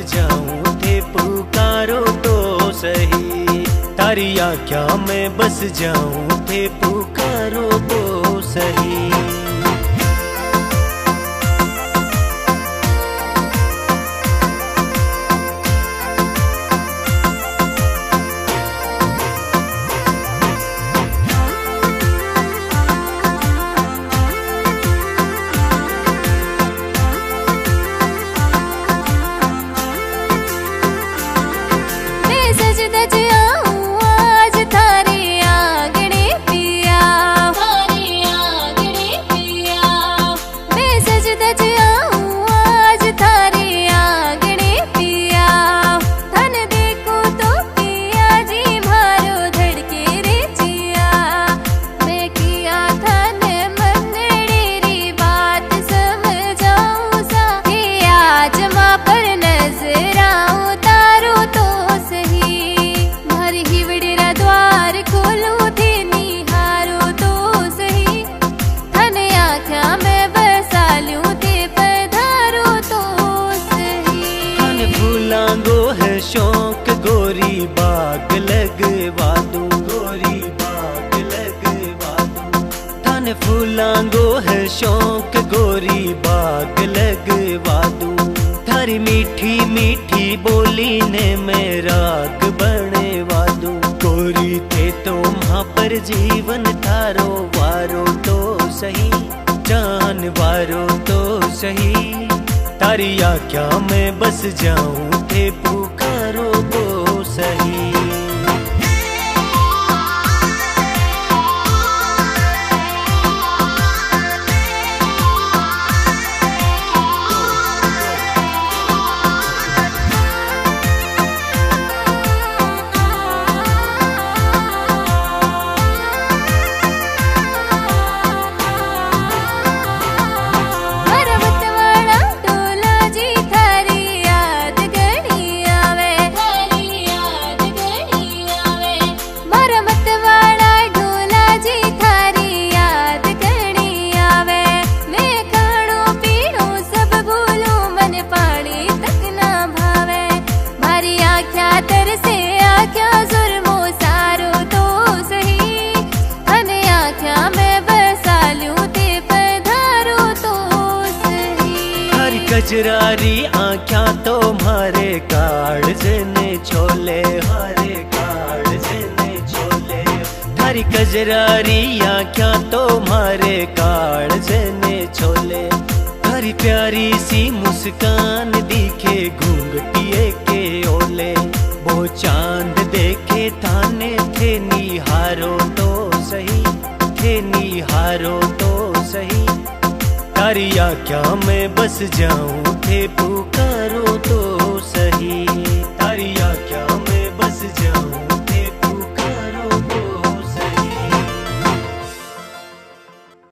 जाऊं थे पुकारो तो सही। तारी आज्ञा में बस जाऊं थे पुकारो तो सही। शौक गोरी बाग लगवा दूं, गोरी बाग लगवा दूं। थाने फूलांगो है शौक गोरी बाग लगवा दूं। थारी मीठी मीठी बोली ने मैं राग बनवा दूं। गोरी थे तो मां पर जीवन थारो वारो तो सही, जान वारो तो सही। तारी आज्ञा में बस जाऊं थे पुकारो तो सही। कजरारी आँख्या तो मारे काढ़ ने छोले, हारे काढ़ ने छोले। थारी कजरारी आँख्या तो मारे काढ़ ने छोले। थारी प्यारी सी मुस्कान दिखे घूंघटिए के ओले। वो चांद देखे थाने थे निहारो तो सही, थे निहारो तो सही। तारी आज्ञा में बस जाऊं थे पुकारो